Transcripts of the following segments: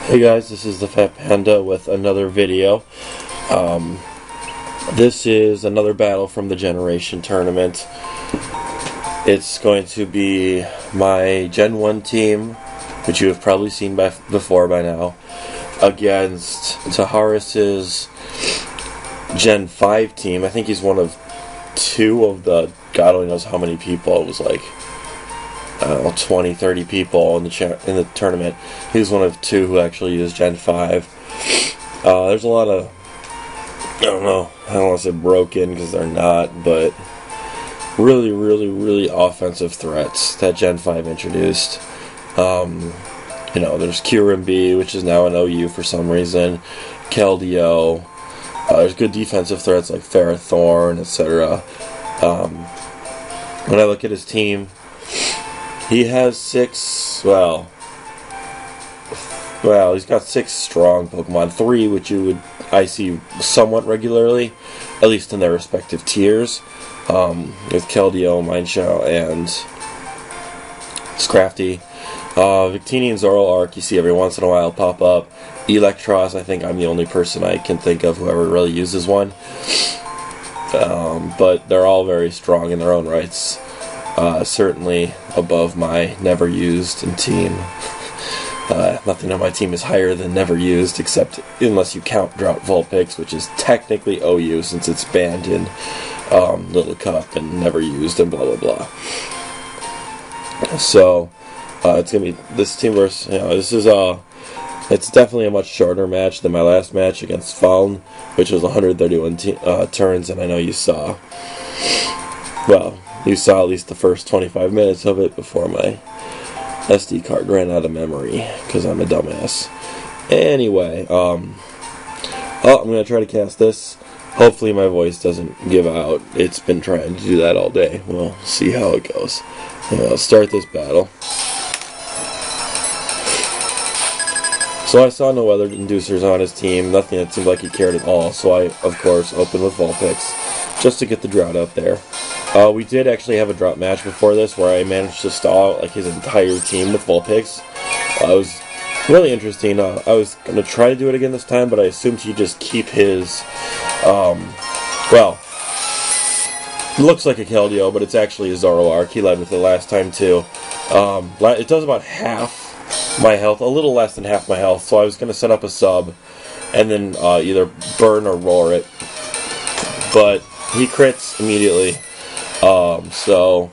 Hey guys, this is the Fat Panda with another video. This is another battle from the Generation Tournament. It's going to be my Gen 1 team, which you have probably seen before by now, against Taharis' Gen 5 team. I think he's one of two of the, God only knows how many people. It was like, I don't know, 20, 30 people in the tournament. He was one of two who actually used Gen 5. There's a lot of, I don't want to say broken because they're not, but really offensive threats that Gen 5 introduced. There's QRMB, which is now an OU for some reason, Keldeo. There's good defensive threats like Thorn, etc. When I look at his team, he has he's got 6 strong Pokemon, 3 which I see somewhat regularly, at least in their respective tiers, with Keldeo, Mineshaw, and Scrafty. Victini and Zoroark you see every once in a while pop up. Electros, I think I'm the only person I can think of who ever really uses one. But they're all very strong in their own rights. Certainly above my never used in team. Nothing on my team is higher than never used, except unless you count Drought Vulpix, which is technically OU since it's banned in Little Cup and never used and blah blah blah. So it's gonna be this team versus it's definitely a much shorter match than my last match against Fallen, which was 131 turns, and I know you saw. Well, you saw at least the first 25 minutes of it before my SD card ran out of memory, because I'm a dumbass. Anyway, I'm going to try to cast this. Hopefully my voice doesn't give out. It's been trying to do that all day. We'll see how it goes. I'll start this battle. So I saw no weather inducers on his team, nothing that seemed like he cared at all, so I, of course, opened with Vulpix, just to get the drought out there. We did actually have a drought match before this, where I managed to stall out his entire team with Vulpix. It was really interesting. I was going to try to do it again this time, but I assumed he'd just keep his, it looks like a Keldeo, but it's actually a Zoroark. He led with it last time, too. It does about half my health, a little less than half my health, so I was going to set up a sub and then either burn or roar it, but he crits immediately, so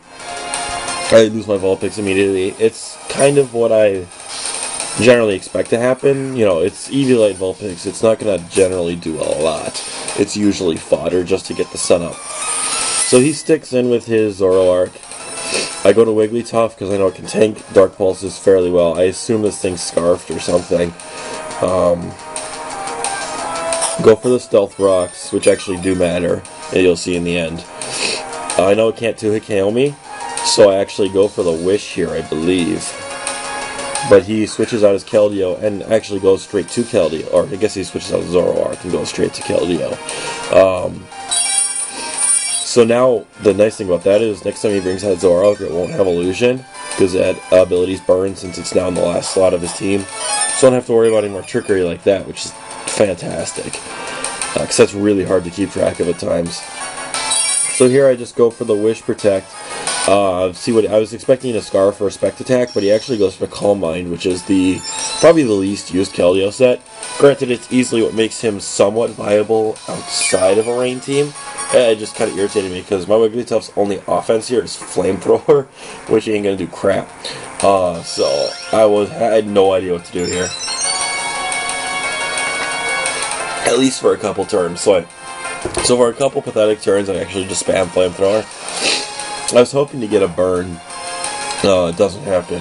I lose my Vulpix immediately. It's kind of what I generally expect to happen. It's Eviolite Vulpix. It's not going to generally do a lot. It's usually fodder just to get the sun up. So he sticks in with his Zoroark. I go to Wigglytuff because I know it can tank Dark Pulses fairly well. I assume this thing's scarfed or something. Go for the Stealth Rocks, which actually do matter, and you'll see in the end. I know it can't 2-hit KO me, so I actually go for the Wish here, I believe. But he switches out his Keldeo and actually goes straight to Keldeo. Or I guess he switches out his Zoroark and goes straight to Keldeo. So now, the nice thing about that is, next time he brings out Zoroark, it won't have Illusion, because that ability's burned since it's now in the last slot of his team. So I don't have to worry about any more trickery like that, which is fantastic. Because that's really hard to keep track of at times. So here I just go for the Wish Protect. See what I was expecting, a Scarf or a Spect Attack, but he actually goes for Calm Mind, which is probably the least used Keldeo set. Granted, it's easily what makes him somewhat viable outside of a rain team. It just kind of irritated me because my Wigglytuff's only offense here is Flamethrower, which ain't gonna do crap. So I had no idea what to do here. At least for a couple turns. So for a couple pathetic turns, I actually just spam Flamethrower. I was hoping to get a burn. It doesn't happen.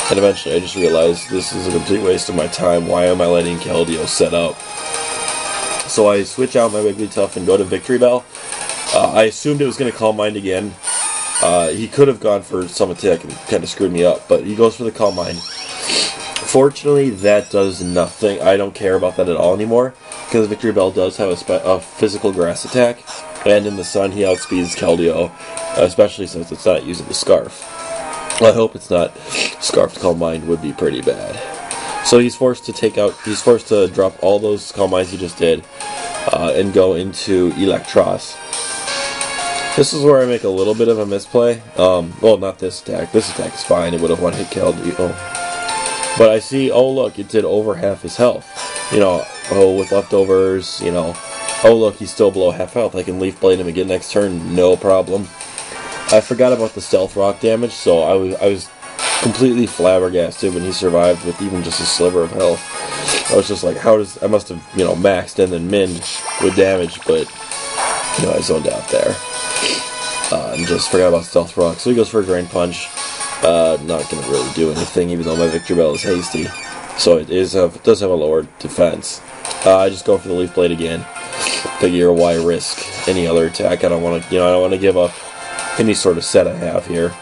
And eventually I just realized this is a complete waste of my time. Why am I letting Keldeo set up? So I switch out my Wigglytuff and go to Victory Bell. I assumed it was going to Calm Mind again. He could have gone for some attack and kind of screwed me up, but he goes for the Calm Mind. Fortunately, that does nothing. I don't care about that at all anymore, because Victory Bell does have a physical grass attack, and in the sun he outspeeds Keldeo, especially since it's not using the Scarf. I hope it's not. Scarfed Calm Mind would be pretty bad. So he's forced to drop all those Calm Minds he just did, and go into Electros. This is where I make a little bit of a misplay. Well, not this attack. This attack is fine. It would have one-hit killed. But I see, oh look, it did over half his health. With leftovers, oh look, he's still below half health. I can Leaf Blade him again next turn, no problem. I forgot about the Stealth Rock damage, so I was completely flabbergasted when he survived with even just a sliver of health. I was just like, I must have, maxed and then minned with damage, but, I zoned out there. And just forgot about Stealth Rock. So he goes for a Drain Punch. Not going to really do anything, even though my Victory Bell is hasty. So it does have a lower defense. I just go for the Leaf Blade again. Figure, why risk any other attack? I don't want to, I don't want to give up any sort of set I have here.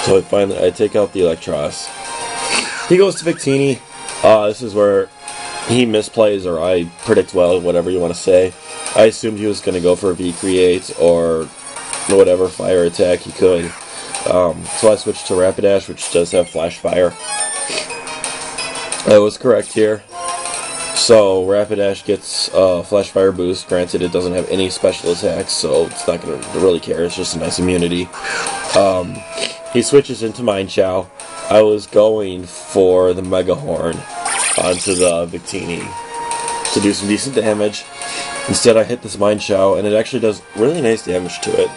So I take out the Electros. He goes to Victini. This is where he misplays, or I predict well, whatever you want to say. I assumed he was going to go for a V-Create or whatever fire attack he could. So I switched to Rapidash, which does have Flash Fire. I was correct here. So Rapidash gets Flash Fire boost. Granted, it doesn't have any special attacks, so it's not going to really care. It's just a nice immunity. He switches into Mind Chow. I was going for the Mega Horn onto the Victini to do some decent damage. Instead, I hit this Mind Chow, and it actually does really nice damage to it.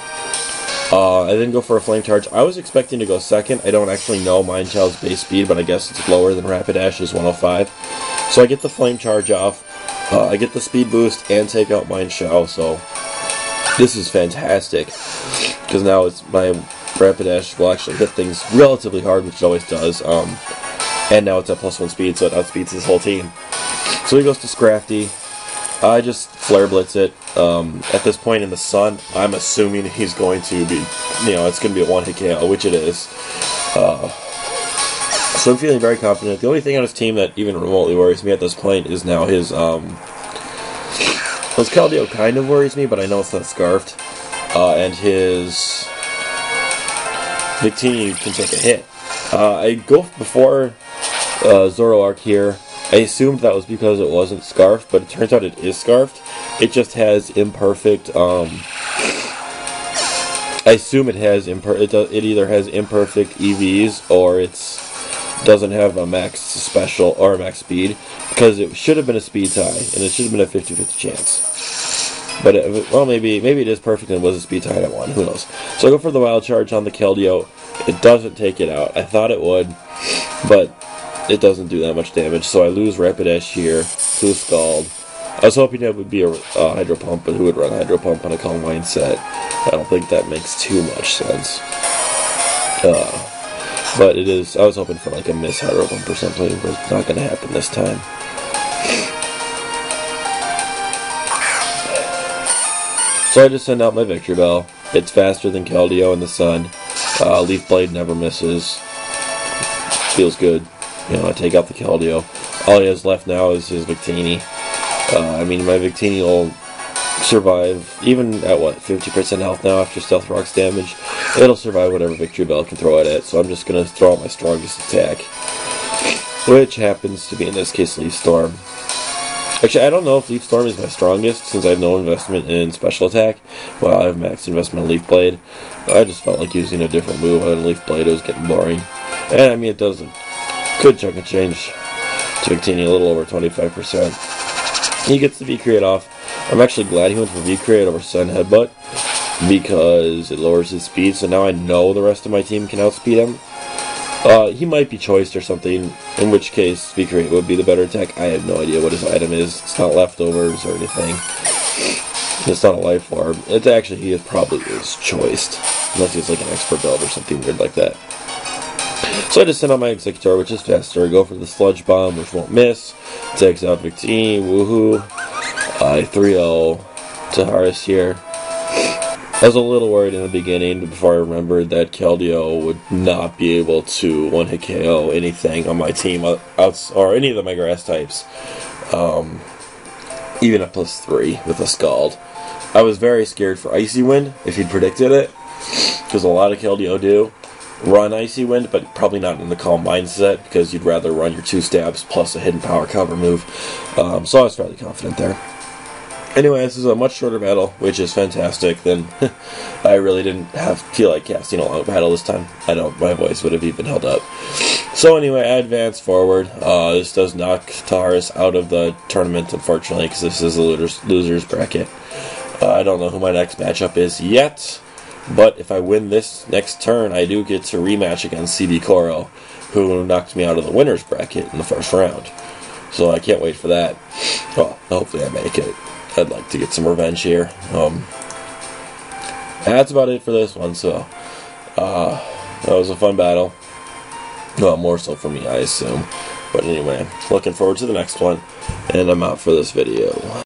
I then go for a Flame Charge. I was expecting to go second. I don't actually know Mind Chow's base speed, but I guess it's lower than Rapidash's 105. So I get the Flame Charge off. I get the speed boost and take out Mind Chow. So this is fantastic, because now my Rapidash will actually hit things relatively hard, which it always does. And now it's at +1 speed, so it outspeeds his whole team. So he goes to Scrafty. I just Flare Blitz it. At this point in the sun, I'm assuming he's going to be, it's going to be a one-hit KO, which it is. So I'm feeling very confident. The only thing on his team that even remotely worries me at this point is now his Keldeo kind of worries me, but I know it's not Scarfed. And his Victini can take a hit. I go before Zoroark here. I assumed that was because it wasn't Scarfed, but it turns out it is Scarfed. It just has imperfect, I assume it has it either has imperfect EVs or it doesn't have a max special or a max speed, because it should have been a speed tie, and it should have been a 50-50 chance. But, maybe it is perfect and it was a speed tie and I won. Who knows? So I go for the Wild Charge on the Keldeo. It doesn't take it out. I thought it would, but it doesn't do that much damage, so I lose Rapidash here to a Scald. I was hoping it would be a Hydro Pump, but who would run Hydro Pump on a Calm Mind set? I don't think that makes too much sense. But it is, I was hoping for like a miss Hydro Pump or something, but it's not going to happen this time. So I just send out my Victory Bell. It's faster than Keldeo in the sun. Leaf Blade never misses. Feels good. I take out the Keldeo. All he has left now is his Victini. My Victini will survive, even at 50% health now after Stealth Rock's damage. It'll survive whatever Victory Bell can throw it at, so I'm just going to throw out my strongest attack, which happens to be, in this case, Leaf Storm. Actually, I don't know if Leaf Storm is my strongest, since I have no investment in special attack. Well, I have max investment in Leaf Blade. I just felt like using a different move other than Leaf Blade. It was getting boring. And, it does a good chunk of change to Victini, a little over 25%. He gets the V-Create off. I'm actually glad he went for V-Create over Sun Headbutt, because it lowers his speed, so now I know the rest of my team can outspeed him. He might be choiced or something, in which case V-Create would be the better attack. I have no idea what his item is. It's not leftovers or anything. It's not a life orb. It's actually, he probably is choiced, unless he's like an expert build or something weird like that. So I just send out my Executor, which is faster. I go for the Sludge Bomb, which won't miss. Takes out Victini, woohoo. I 3-0 Taharis here. I was a little worried in the beginning before I remembered that Keldeo would not be able to one-hit KO anything on my team, or any of the Mega Grass types, even at +3 with a Scald. I was very scared for Icy Wind, if he'd predicted it, because a lot of Keldeo do. run Icy Wind, but probably not in the calm mindset, because you'd rather run your 2 stabs plus a hidden power cover move. So I was fairly confident there. Anyway, this is a much shorter battle, which is fantastic. Then I really didn't feel like casting a long battle this time. My voice would have even held up. So anyway, I advance forward. This does knock Taharis out of the tournament, unfortunately, because this is a loser's bracket. I don't know who my next matchup is yet, but if I win this next turn, I do get to rematch against CB Koro, who knocked me out of the winner's bracket in the first round. So I can't wait for that. Well, hopefully I make it. I'd like to get some revenge here. That's about it for this one, so that was a fun battle. Well, more so for me, I assume. But anyway, looking forward to the next one, and I'm out for this video.